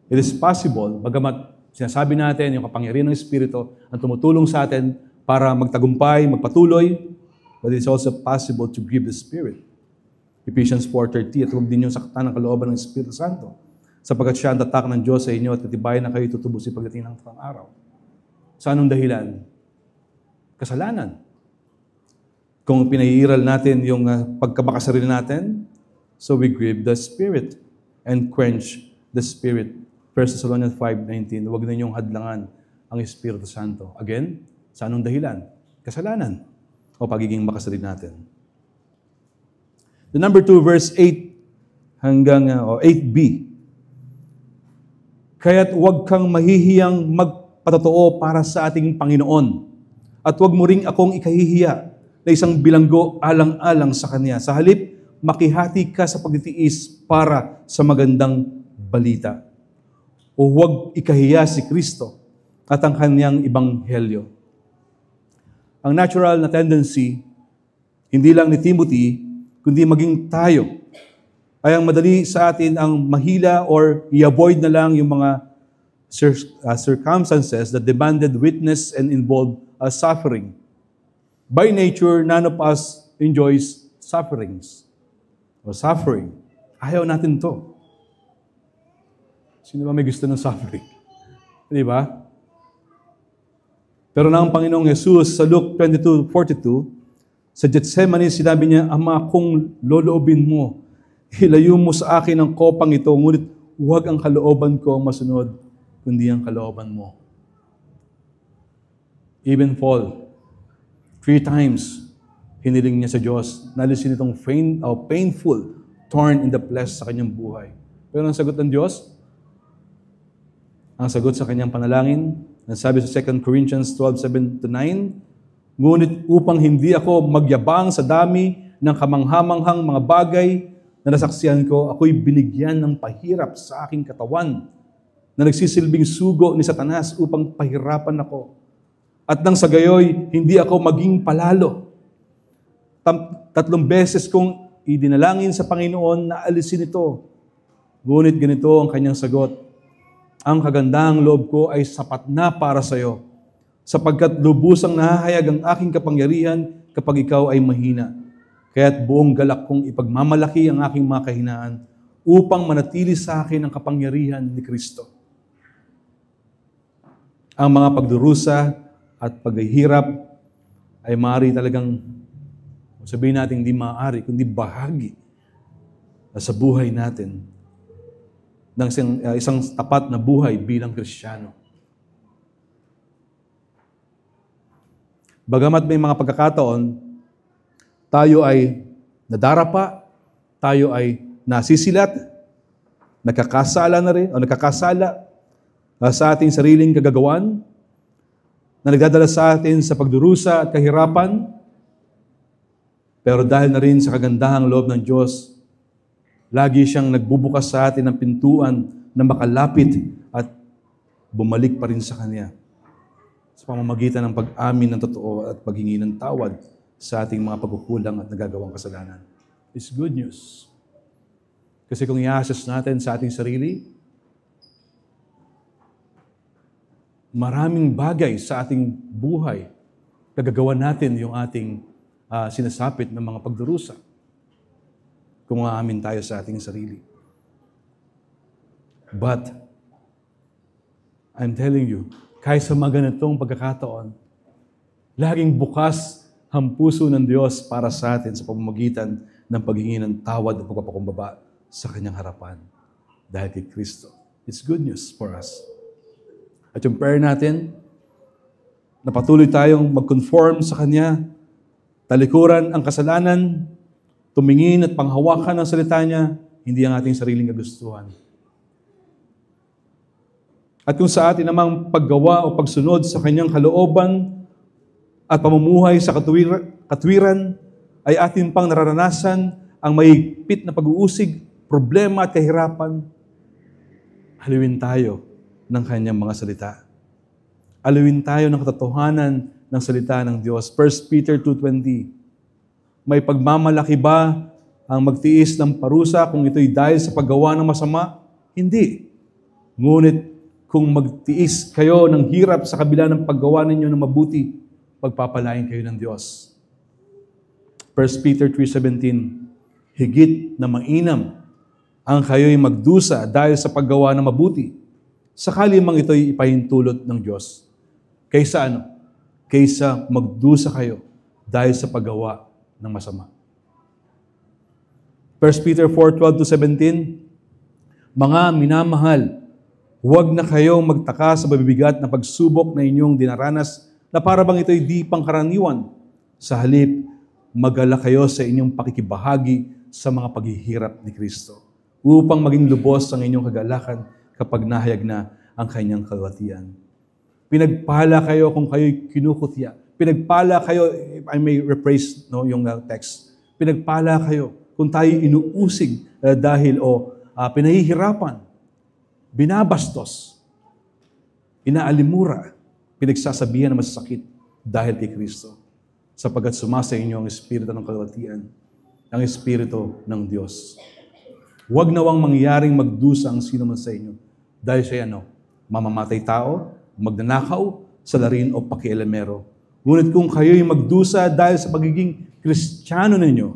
It is possible, bagamat sinasabi natin yung kapangyarihan ng Espiritu ang tumutulong sa atin para magtagumpay, magpatuloy, but it's also possible to grieve the Spirit. Ephesians 4:30, at huwag din yung saktan ng kalooban ng Espiritu Santo, sapagkat siya ang tatak ng Diyos sa inyo at katibayan na kayo tutubusin pagdating ng takang araw. Sa anong dahilan? Kasalanan. Kung pinaiiral natin yung pagkamakasarili natin, so we grieve the Spirit and quench the Spirit. 1 Thessalonians 5:19, huwag ninyong hadlangan ang Espiritu Santo. Again, sa anong dahilan? Kasalanan o pagiging makasarili natin. The number 2, verse 8 hanggang 8b. Kaya't huwag kang mahihiyang magpatotoo para sa ating Panginoon. At huwag mo ring akong ikahihiya na isang bilanggo alang-alang sa Kanya. Sa halip, makihati ka sa pagtitiis para sa magandang balita. O huwag ikahiya si Kristo at ang Kanyang Ebanghelyo. Ang natural na tendency, hindi lang ni Timothy, kundi maging tayo, ay ang madali sa atin ang mahila or i-avoid na lang yung mga circumstances that demanded witness and involved suffering. By nature, none of us enjoys sufferings or suffering. Ayaw natin to. Sino ba may gusto ng suffering? Di ba? Pero na ang Panginoong Jesus sa Luke 22:42, sa Gethsemane, sinabi niya, Ama, kung loloobin mo, hilayo mo sa akin ang kopang ito, ngunit huwag ang kalooban ko masunod, kundi ang kalooban mo. Even Paul, 3 times, hiniling niya sa Diyos, nalisin itong painful thorn in the flesh sa kanyang buhay. Pero ang sagot ng Diyos, ang sagot sa kanyang panalangin, nasabi sa 2 Corinthians 12:7-9, ngunit upang hindi ako magyabang sa dami ng kamanghamanghang mga bagay na nasaksihan ko, ako'y binigyan ng pahirap sa aking katawan na nagsisilbing sugo ni Satanas upang pahirapan ako. At nang sa gayoy, hindi ako maging palalo. 3 beses kong idinalangin sa Panginoon na alisin ito. Ngunit ganito ang kanyang sagot, ang kagandahang loob ko ay sapat na para sa iyo, sapagkat lubusang nahahayag ang aking kapangyarihan kapag ikaw ay mahina. Kaya't buong galak kong ipagmamalaki ang aking mga kahinaan upang manatili sa akin ang kapangyarihan ni Kristo. Ang mga pagdurusa at paghihirap ay maaari talagang, sabihin natin hindi maaari, kundi bahagi sa buhay natin ng isang tapat na buhay bilang Kristiyano. Bagamat may mga pagkakataon, tayo ay nadarapa, tayo ay nasisilat, nakakasala na rin, o nakakasala sa ating sariling kagagawan, na nagdadala sa atin sa pagdurusa at kahirapan, pero dahil na rin sa kagandahang loob ng Diyos, lagi siyang nagbubukas sa atin ng pintuan na makalapit at bumalik pa rin sa Kanya sa pamamagitan ng pag-amin ng totoo at paghingi ng tawad sa ating mga pagkukulang at nagagawang kasalanan. It's good news. Kasi kung i-assess natin sa ating sarili, maraming bagay sa ating buhay, nagagawa natin yung ating sinasapit ng mga pagdurusa. Kung aamin tayo sa ating sarili. But, I'm telling you, kahit sa mga ganitong pagkakataon, laging bukas ang puso ng Diyos para sa atin sa pamamagitan ng paghingi ng tawad at pagpapakumbaba sa Kanyang harapan. Dahil kay Kristo. It's good news for us. At yung prayer natin, na patuloy tayong mag-conform sa Kanya, talikuran ang kasalanan, tumingin at panghawakan ng salita niya, hindi ang ating sariling kagustuhan. At kung sa atin namang paggawa o pagsunod sa Kanyang kalooban at pamumuhay sa katwiran, ay atin pang nararanasan ang mahigpit na pag-uusig, problema at kahirapan, aliwin tayo ng Kanyang mga salita. Aliwin tayo ng katotohanan ng salita ng Diyos. 1 Peter 2:20, may pagmamalaki ba ang magtiis ng parusa kung ito'y dahil sa paggawa ng masama? Hindi. Ngunit kung magtiis kayo ng hirap sa kabila ng paggawa ninyo ng mabuti, pagpapalain kayo ng Diyos. 1 Peter 3:17, higit na mainam ang kayo'y magdusa dahil sa paggawa ng mabuti, sakali mang ito'y ipahintulot ng Diyos. Kaysa ano? Kaysa magdusa kayo dahil sa paggawa ng masama. 1 Peter 4:12-17, mga minamahal, huwag na kayong magtaka sa mabibigat na pagsubok na inyong dinaranas na para bang ito'y di pangkaraniwan. Sa halip, mag-alala kayo sa inyong pakikibahagi sa mga paghihirap ni Kristo upang maging lubos ang inyong kagalakan kapag nahayag na ang kanyang kalwatian. Pinagpala kayo kung kayo'y kinukutya. Pinagpala kayo, I may rephrase yung text. Pinagpala kayo kung tayo'y inuusig dahil pinahihirapan, binabastos, inaalimura, pinagsasabihan na masasakit dahil kay Kristo. Sapagkat sumasa inyo ang Espiritu ng kalwatian, ang Espiritu ng Diyos. Huwag nawang mangyaring magdusa ang sino man sa inyo dahil siya mamamatay tao, magnanakaw, salarin o pakialamero. Ngunit kung kayo'y magdusa dahil sa pagiging Kristiyano ninyo,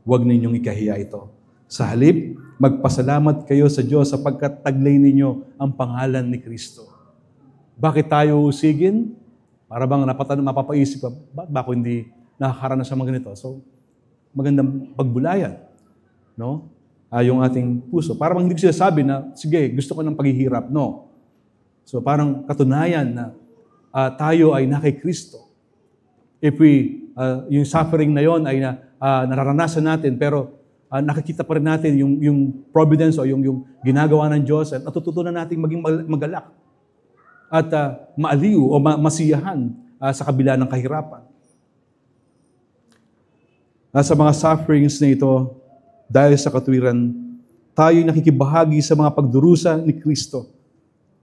huwag ninyong ikahiya ito. Sa halip, magpasalamat kayo sa Diyos sapagkat taglay ninyo ang pangalan ni Kristo. Bakit tayo usigin? Para bang mapapaisip ka, ba't ba ako hindi nakakaranas sa mga ganito? So, magandang pagbulayan, no? Yung ating puso. Para bang hindi ko sinasabi na, sige, gusto ko ng paghihirap. No. So, parang katunayan na tayo ay na kay Kristo. If yung suffering na yon ay nararanasan natin, pero nakikita pa rin natin yung providence o yung ginagawa ng Diyos at natututunan natin maging magalak at maaliw o masiyahan sa kabila ng kahirapan. Sa mga sufferings na ito, dahil sa katwiran, tayo'y nakikibahagi sa mga pagdurusa ni Kristo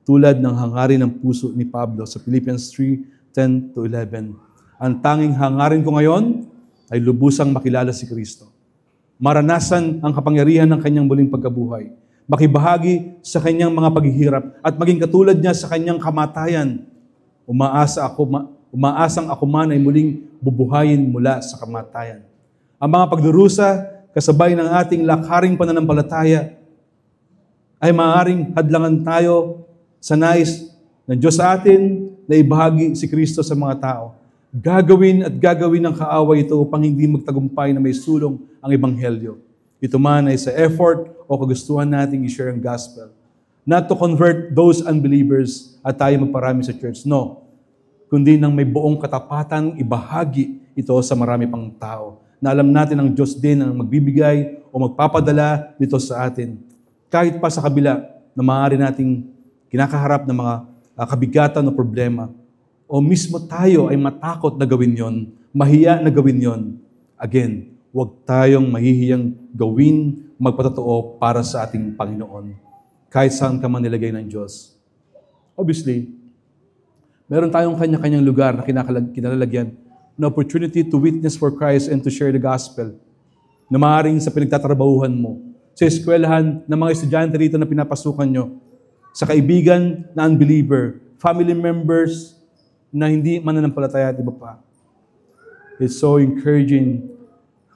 tulad ng hangarin ng puso ni Pablo sa Philippians 3:10-11. Ang tanging hangarin ko ngayon ay lubusang makilala si Kristo. Maranasan ang kapangyarihan ng kanyang muling pagkabuhay. Makibahagi sa kanyang mga paghihirap at maging katulad niya sa kanyang kamatayan. Umaasang ako man ay muling bubuhayin mula sa kamatayan. Ang mga pagdurusa kasabay ng ating lakaring pananampalataya ay maaaring hadlangan tayo sa nais ng Diyos sa atin na ibahagi si Kristo sa mga tao. Gagawin ng kaaway ito upang hindi magtagumpay na may sulong ang Ebanghelyo. Ito man ay sa effort o kagustuhan nating i-share ang gospel. Not to convert those unbelievers at tayo magparami sa church. No. Kundi nang may buong katapatan, ibahagi ito sa marami pang tao. Na alam natin ang Diyos din ang magbibigay o magpapadala dito sa atin. Kahit pa sa kabila na maaari nating kinakaharap ng mga kabigatan o problema. O mismo tayo ay matakot na gawin yon, mahiya na gawin yon. Again, huwag tayong mahihiyang gawin, magpatotoo para sa ating Panginoon. Kahit saan ka man nilagay ng Diyos. Obviously, meron tayong kanya-kanyang lugar na kinalalagyan na opportunity to witness for Christ and to share the gospel na maaaring sa pinagtatrabahuhan mo, sa eskwelahan ng mga estudyante rito na pinapasukan nyo, sa kaibigan na unbeliever, family members na hindi mananampalataya at iba pa. It's so encouraging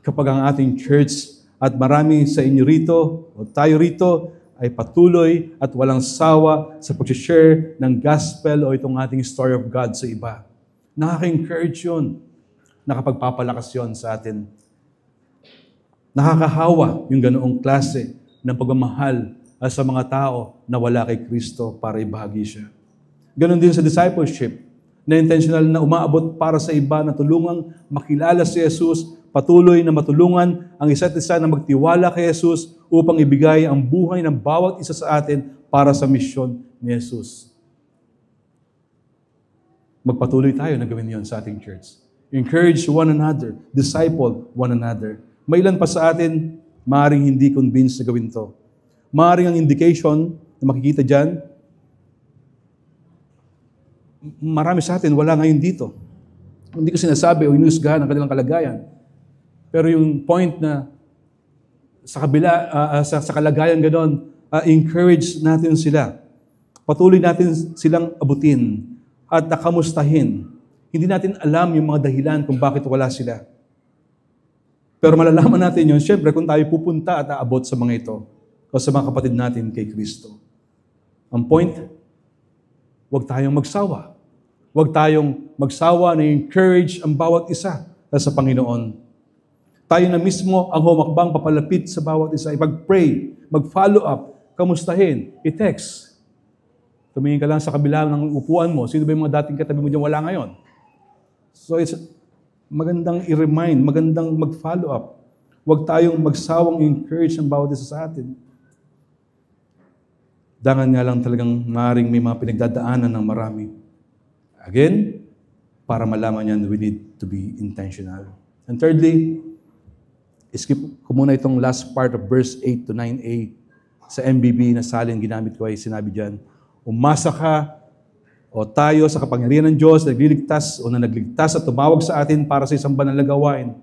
kapag ang ating church at marami sa inyo rito o tayo rito ay patuloy at walang sawa sa pag-share ng gospel o itong ating story of God sa iba. Nakaka-encourage yun. Nakapagpapalakas yun sa atin. Nakakahawa yung ganoong klase ng pagmamahal sa mga tao na wala kay Kristo para ibahagi siya. Ganon din sa discipleship, na intentional na umaabot para sa iba na tulungang makilala si Jesus, patuloy na matulungan ang isa't isa na magtiwala kay Jesus upang ibigay ang buhay ng bawat isa sa atin para sa misyon ni Jesus. Magpatuloy tayo na gawin yon sa ating church. Encourage one another, disciple one another. May ilan pa sa atin, maaaring hindi convinced na gawin to. Maaaring ang indication na makikita dyan, marami sa atin wala ngayon dito. Hindi ko sinasabi o inusgahan ang kanilang kalagayan. Pero yung point na sa kabila, sa kalagayan ganon, encourage natin sila. Patuloy natin silang abutin at nakamustahin. Hindi natin alam yung mga dahilan kung bakit wala sila. Pero malalaman natin yun, syempre, kung tayo pupunta at aabot sa mga ito o sa mga kapatid natin kay Kristo. Ang point, huwag tayong magsawa. Huwag tayong magsawa na encourage ang bawat isa sa Panginoon. Tayo na mismo ang humakbang papalapit sa bawat isa. Ipag-pray, mag-follow up, kamustahin, i-text. Tumingin ka lang sa kabila ng upuan mo. Sino ba yung mga dating katabi mo dyan wala ngayon? So it's magandang i-remind, magandang mag-follow up. Huwag tayong magsawang encourage ang bawat isa sa atin. Dangan nga lang talagang maaaring may mga pinagdadaanan ng marami. Again, para malaman yan, we need to be intentional. And thirdly, skip ko muna itong last part of verse 8 to 9a. Sa MBB na salin ginamit ko ay sinabi dyan, umasa ka o tayo sa kapangyarihan ng Diyos, nagliligtas o na nagligtas at tumawag sa atin para sa isang banal na gawain.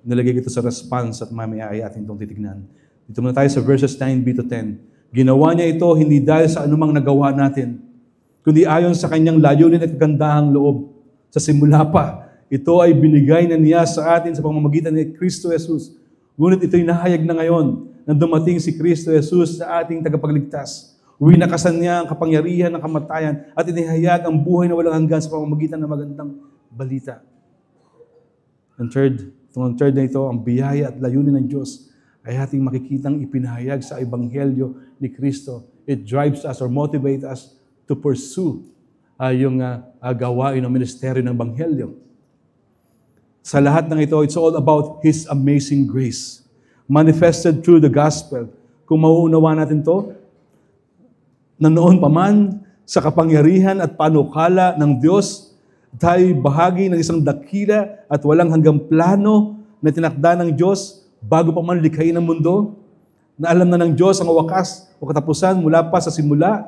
Nalagay ito sa response at mamaya ay ating itong titignan. Dito muna tayo sa verses 9b to 10. Ginawa niya ito hindi dahil sa anumang nagawa natin, kundi ayon sa kanyang layunin at kagandahang loob. Sa simula pa, ito ay binigay na niya sa atin sa pamamagitan ni Kristo Jesus. Ngunit ito'y nahayag na ngayon nang dumating si Kristo Jesus sa ating tagapagligtas. Winakasan niya ang kapangyarihan ng kamatayan at inihayag ang buhay na walang hanggan sa pamamagitan ng magandang balita. And itong third na ito, ang biyaya at layunin ng Diyos ay ating makikitang ipinahayag sa Ebanghelyo ni Kristo. It drives us or motivates us to pursue yung gawain o ministeryo ng Ebanghelyo. Sa lahat ng ito, it's all about His amazing grace, manifested through the gospel. Kung mauunawa natin to, na noon pa man sa kapangyarihan at panukala ng Diyos, tayo bahagi ng isang dakila at walang hanggang plano na tinakda ng Diyos bago pa man likhain ang mundo, na alam na ng Diyos ang wakas o katapusan mula pa sa simula,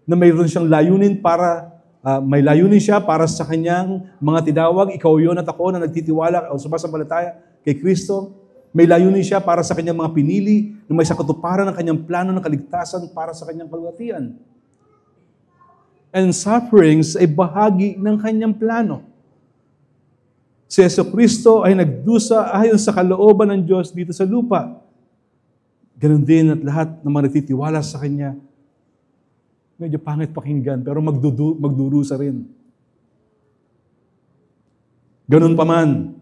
na mayroon siyang layunin may layunin siya para sa kanyang mga tinawag, ikaw yon at ako na nagtitiwala o sumasampalataya kay Kristo. May layunin siya para sa kanyang mga pinili na may sakatuparan ng kanyang plano ng kaligtasan para sa kanyang kalwatian. And sufferings ay bahagi ng kanyang plano. Si Jesucristo ay nagdusa ayon sa kalooban ng Diyos dito sa lupa. Ganon din at lahat ng mga nagtitiwala sa Kanya. Medyo pangit pakinggan, pero magdurusa rin. Ganon pa man,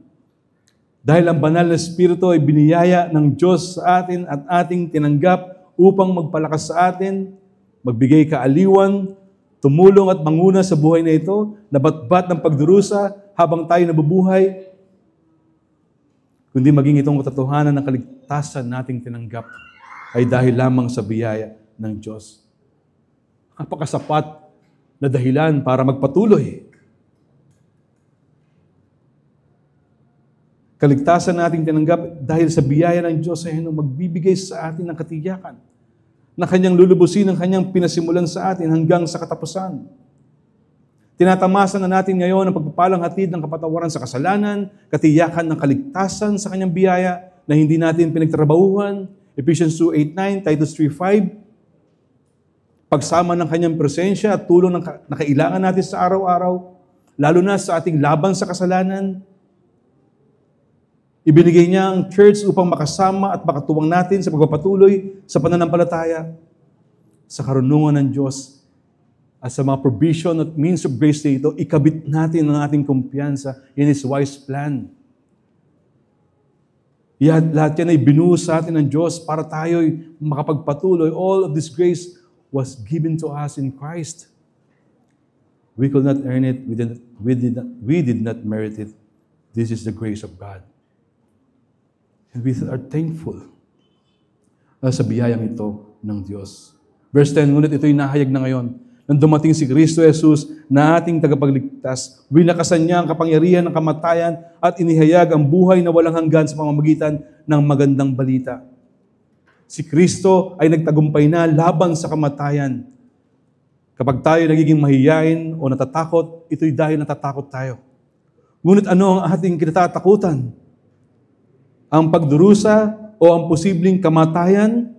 dahil ang banal na Espiritu ay biniyaya ng Diyos sa atin at ating tinanggap upang magpalakas sa atin, magbigay kaaliwan, tumulong at manguna sa buhay na ito, nabatbat ng pagdurusa habang tayo nabubuhay, kundi maging itong katotohanan ng kaligtasan nating tinanggap ay dahil lamang sa biyaya ng Diyos. Napakasapat na dahilan para magpatuloy. Kaligtasan nating tinanggap dahil sa biyaya ng Diyos ay magbibigay sa atin ng katiyakan na Kanyang lulubusin ang Kanyang pinasimulan sa atin hanggang sa katapusan. Tinatamasa na natin ngayon ang pagpapalang hatid ng kapatawaran sa kasalanan, katiyakan ng kaligtasan sa Kanyang biyaya na hindi natin pinagtrabahuhan, Ephesians 2:8-9, Titus 3:5, pagsama ng Kanyang presensya at tulong na kailangan natin sa araw-araw, lalo na sa ating laban sa kasalanan. Ibinigay niya ang church upang makasama at makatuwang natin sa pagpapatuloy sa pananampalataya, sa karunungan ng Diyos, at sa mga provision at means of grace na ito, ikabit natin ang ating kumpiyansa in His wise plan. Lahat yan ay binuo sa atin ng Diyos para tayo'y makapagpatuloy. All of this grace was given to us in Christ. We could not earn it. We did not merit it. This is the grace of God. And we are thankful sa biyayang ito ng Diyos. Verse 10, ngunit ito'y nahayag na ngayon. Nang dumating si Kristo Jesus na ating tagapagligtas, winakasan niya ang kapangyarihan ng kamatayan at inihayag ang buhay na walang hanggan sa pamamagitan ng magandang balita. Si Kristo ay nagtagumpay na laban sa kamatayan. Kapag tayo nagiging mahiyain o natatakot, ito'y dahil natatakot tayo. Ngunit ano ang ating kinatatakutan? Ang pagdurusa o ang posibleng kamatayan?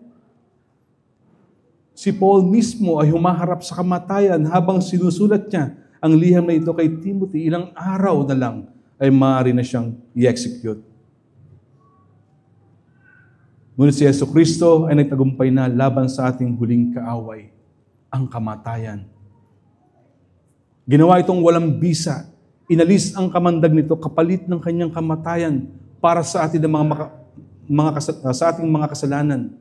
Si Paul mismo ay humaharap sa kamatayan habang sinusulat niya ang liham na ito kay Timothy, ilang araw na lang ay maaari na siyang i-execute. Ngunit si Yesu Kristo ay nagtagumpay na laban sa ating huling kaaway, ang kamatayan. Ginawa itong walang bisa. Inalis ang kamandag nito kapalit ng kanyang kamatayan para sa ating sa ating mga kasalanan.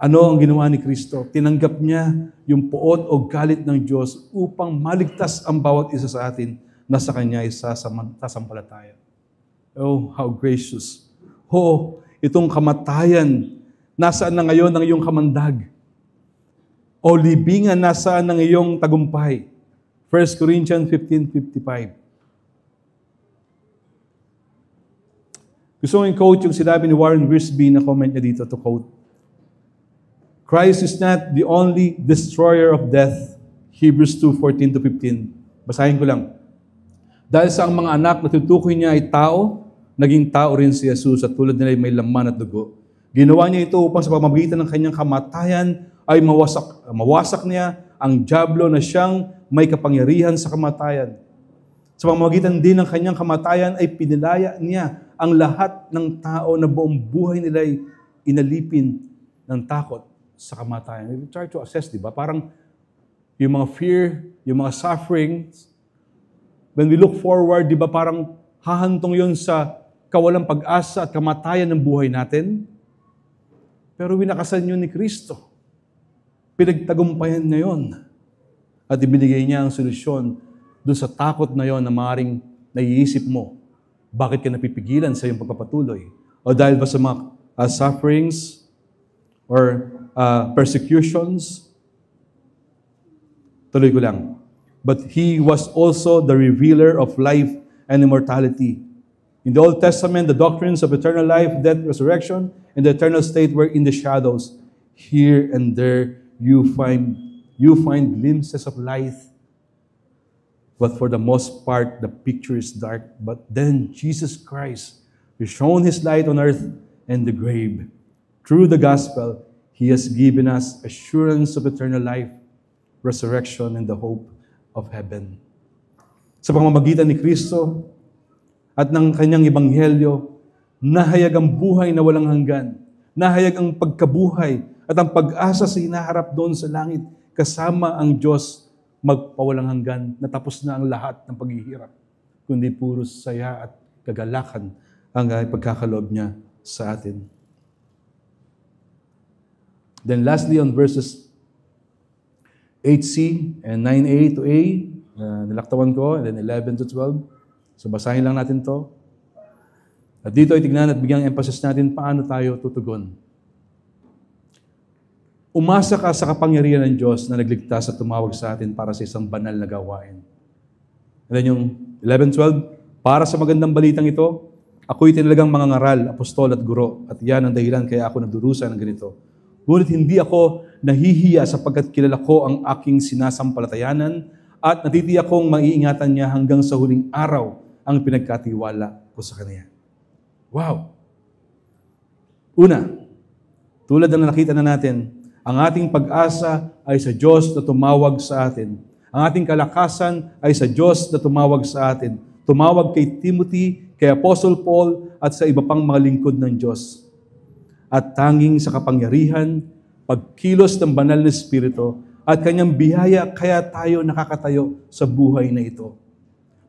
Ano ang ginawa ni Kristo? Tinanggap niya yung poot o galit ng Diyos upang maligtas ang bawat isa sa atin na sa Kanya ay sasampalataya. Oh, how gracious. Itong kamatayan, nasaan na ngayon ang iyong kamandag? O libingan, nasaan ang iyong tagumpay? 1 Corinthians 15:55. Gusto kong i-quote yung sinabi ni Warren Wiersbe na comment niya dito, to quote, Christ is not the only destroyer of death. Hebrews 2:14-15. Basahin ko lang. Dahil sa ang mga anak na tutukoy niya ay tao, naging tao rin si Jesus at tulad nila ay may laman at dugo. Ginawa niya ito upang sa pamamagitan ng kanyang kamatayan ay mawasak niya ang dyablo na siyang may kapangyarihan sa kamatayan. Sa pamamagitan din ng kanyang kamatayan ay pinilaya niya ang lahat ng tao na buong buhay nila ay inalipin ng takot sa kamatayan. We try to assess, di ba? Parang yung mga fear, yung mga sufferings, when we look forward, di ba parang hahantong yun sa kawalang pag-asa at kamatayan ng buhay natin? Pero winakasan yun ni Kristo. Pinagtagumpayan niya yun. At ibinigay niya ang solusyon doon sa takot na yon na maaaring naiisip mo. Bakit ka napipigilan sa iyong pagpapatuloy? O dahil ba sa mga sufferings or persecutions? Tuloy ko lang. But He was also the revealer of life and immortality. In the Old Testament, the doctrines of eternal life, death, resurrection, and the eternal state were in the shadows. Here and there, you find glimpses of light. But for the most part, the picture is dark. But then Jesus Christ, who shone His light on earth and the grave. Through the gospel, He has given us assurance of eternal life, resurrection, and the hope of heaven. Sa pamamagitan ni Kristo at ng kanyang ebanghelyo, nahayag ang buhay na walang hanggan. Nahayag ang pagkabuhay at ang pag-asa sa hinaharap doon sa langit kasama ang Diyos magpawalang hanggan. Natapos na ang lahat ng paghihirap, kundi puro saya at kagalakan ang pagkakaloob niya sa atin. Then lastly, on verses 8c and 9a to a, nilaktawan ko, and then 11 to 12. So basahin lang natin to. At dito ay tignan at bigyan emphasis natin paano tayo tutugon. Umasa ka sa kapangyarihan ng Diyos na nagligtas at tumawag sa atin para sa isang banal na gawain. And then yung 11-12, para sa magandang balitang ito, ako'y tinalagang mga ngaral, apostol at guro, at yan ang dahilan kaya ako nagdurusa ng ganito. Ngunit hindi ako nahihiya sapagkat kilala ko ang aking sinasampalatayanan at natitiyak kong maiingatan niya hanggang sa huling araw ang pinagkatiwala ko sa Kanya. Wow! Una, tulad ng nakita na natin, ang ating pag-asa ay sa Diyos na tumawag sa atin. Ang ating kalakasan ay sa Diyos na tumawag sa atin. Tumawag kay Timothy, kay Apostle Paul, at sa iba pang mga lingkod ng Diyos. At tanging sa kapangyarihan, pagkilos ng banal na Espiritu, at kanyang biyaya, kaya tayo nakakatayo sa buhay na ito.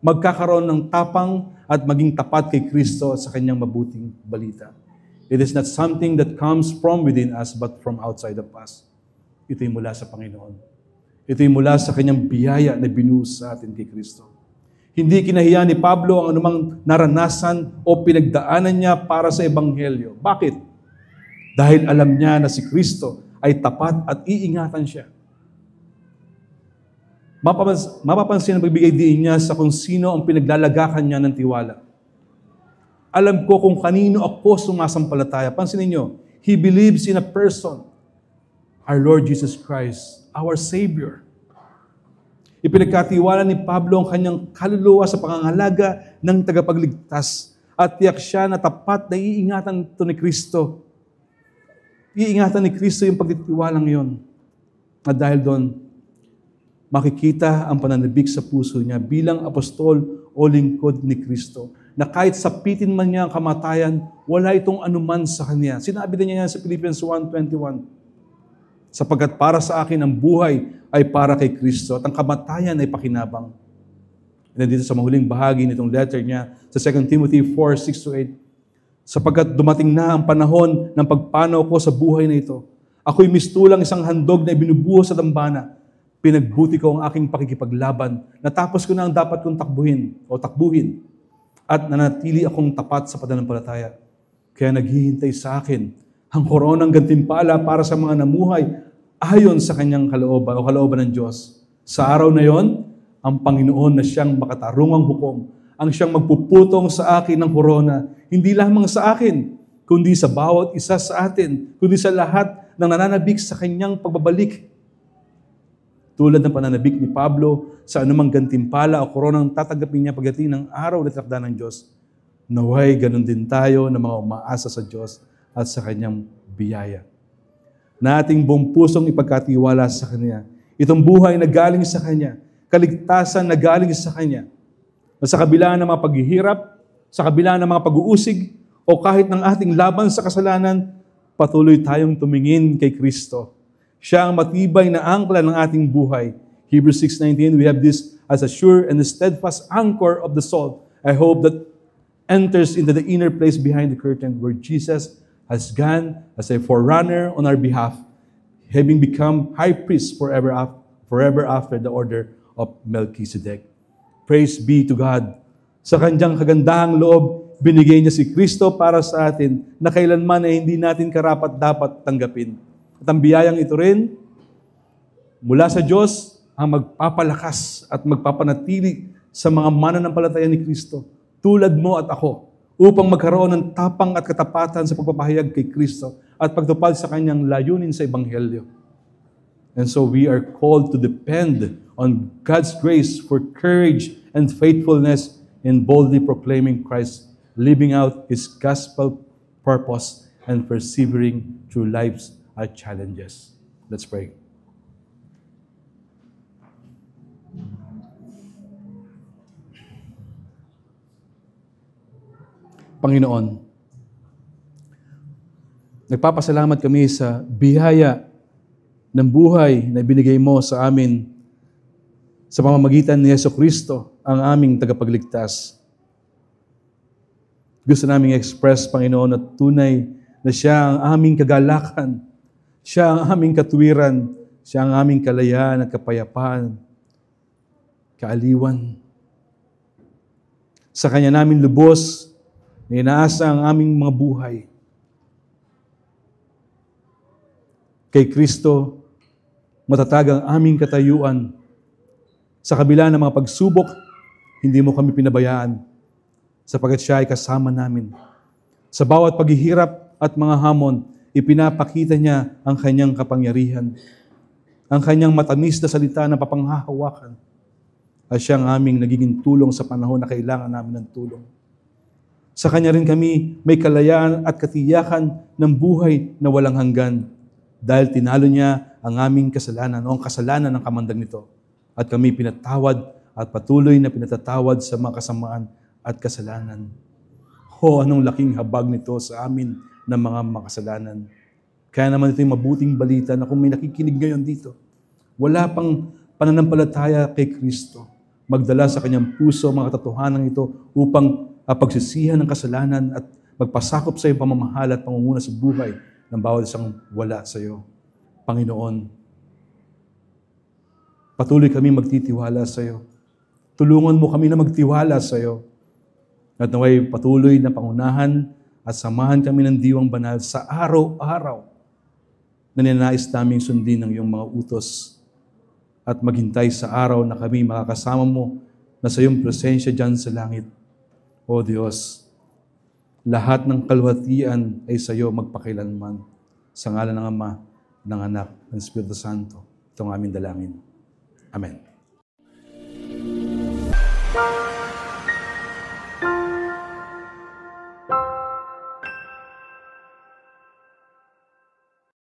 Magkakaroon ng tapang at maging tapat kay Kristo at sa kanyang mabuting balita. It is not something that comes from within us, but from outside of us. Ito'y mula sa Panginoon. Ito'y mula sa kanyang biyaya na binuhos sa atin kay Kristo. Hindi kinahiya ni Pablo ang anumang naranasan o pinagdaanan niya para sa Ebanghelyo. Bakit? Dahil alam niya na si Kristo ay tapat at iingatan siya. Mapapansin ang pagbigay diin niya sa kung sino ang pinaglalagakan niya ng tiwala. Alam ko kung kanino ako sumasampalataya. Pansinin niyo, he believes in a person, our Lord Jesus Christ, our Savior. Ipinagkatiwala ni Pablo ang kanyang kaluluwa sa pangangalaga ng tagapagligtas at tiyak siya na tapat na iingatan ito ni Kristo. Iingatan ni Kristo yung pagtitiwalang yon. At dahil doon, makikita ang pananabik sa puso niya bilang apostol o lingkod ni Kristo. Na kahit sapitin man niya ang kamatayan, wala itong anuman sa kanya. Sinabi din niya yan sa Philippians 1:21. Sapagkat para sa akin ang buhay ay para kay Kristo at ang kamatayan ay pakinabang. And dito sa mahuling bahagi nitong letter niya sa 2 Timothy 4:6-8, sapagkat dumating na ang panahon ng pagpanaw ko sa buhay na ito. Ako'y mistulang isang handog na ibinubuhos sa dambana. Pinagbuti ko ang aking pakikipaglaban. Natapos ko na ang dapat kong takbuhin. At nanatili akong tapat sa pananampalataya. Kaya naghihintay sa akin ang koronang gantimpala para sa mga namuhay ayon sa kanyang kalooban o kalooban ng Diyos. Sa araw na yon, ang Panginoon na siyang makatarungang hukom, ang siyang magpuputong sa akin ng korona, hindi lamang sa akin, kundi sa bawat isa sa atin, kundi sa lahat ng nananabik sa kanyang pagbabalik. Tulad ng pananabik ni Pablo sa anumang gantimpala o koronang tatanggapin niya pagdating ng araw na tinakda ng Diyos, naway ganun din tayo na mga umaasa sa Diyos at sa kanyang biyaya. Na ating buong pusong ipagkatiwala sa Kanya. Itong buhay na galing sa Kanya, kaligtasan na galing sa Kanya, na sa kabila ng mga paghihirap, sa kabila ng mga pag-uusig, o kahit ng ating laban sa kasalanan, patuloy tayong tumingin kay Kristo. Siya ang matibay na angkla ng ating buhay. Hebrews 6:19, we have this as a sure and a steadfast anchor of the soul. I hope that enters into the inner place behind the curtain where Jesus has gone as a forerunner on our behalf, having become high priest forever after the order of Melchizedek. Praise be to God. Sa kanyang kagandahang loob, binigay niya si Kristo para sa atin na kailanman ay hindi natin karapat-dapat tanggapin. At ang biyayang ito rin, mula sa Diyos, ang magpapalakas at magpapanatili sa mga mananampalataya ni Kristo, tulad mo at ako, upang magkaroon ng tapang at katapatan sa pagpapahayag kay Kristo at pagtupad sa kanyang layunin sa Ebanghelyo. And so we are called to depend on God's grace for courage and faithfulness in boldly proclaiming Christ, living out His gospel purpose and persevering through life's challenges. Let's pray. Panginoon, nagpapasalamat kami sa biyaya ng buhay na binigay mo sa amin sa pamamagitan ni Jesucristo, ang aming tagapagligtas. Gusto naming express, Panginoon, at tunay na siya ang aming kagalakan, siya ang aming katwiran, siya ang aming kalayaan at kapayapaan, kaaliwan. Sa Kanya namin lubos na inaasa ang aming mga buhay. Kay Kristo, matatag ang aming katayuan. Sa kabila ng mga pagsubok, hindi mo kami pinabayaan, sapagkat siya ay kasama namin. Sa bawat paghihirap at mga hamon, ipinapakita niya ang kanyang kapangyarihan, ang kanyang matamis na salita na papanghahawakan, at siya ang aming nagiging tulong sa panahon na kailangan namin ng tulong. Sa Kanya rin kami may kalayaan at katiyakan ng buhay na walang hanggan dahil tinalo niya ang aming kasalanan o ang kasalanan ng kamandag nito. At kami pinatawad at patuloy na pinatatawad sa mga kasamaan at kasalanan. Anong laking habag nito sa amin ng mga makasalanan. Kaya naman ito yung mabuting balita na kung may nakikinig ngayon dito, wala pang pananampalataya kay Kristo, magdala sa kanyang puso mga katotohanan ito upang pagsisihan ng kasalanan at magpasakop sa iyong pamamahal at pangunguna sa buhay ng bawat isang wala sa iyo. Panginoon, patuloy kami magtitiwala sa iyo. Tulungan mo kami na magtiwala sa iyo. At naway patuloy na pangunahan at samahan kami ng diwang banal sa araw-araw na ninanais naming sundin ng iyong mga utos at maghintay sa araw na kami makakasama mo na sa iyong presensya dyan sa langit. O Diyos, lahat ng kalwatian ay sa iyo magpakailanman. Sa ngalan ng Ama, ng Anak, ng Espiritu Santo, itong aming dalangin. Amen.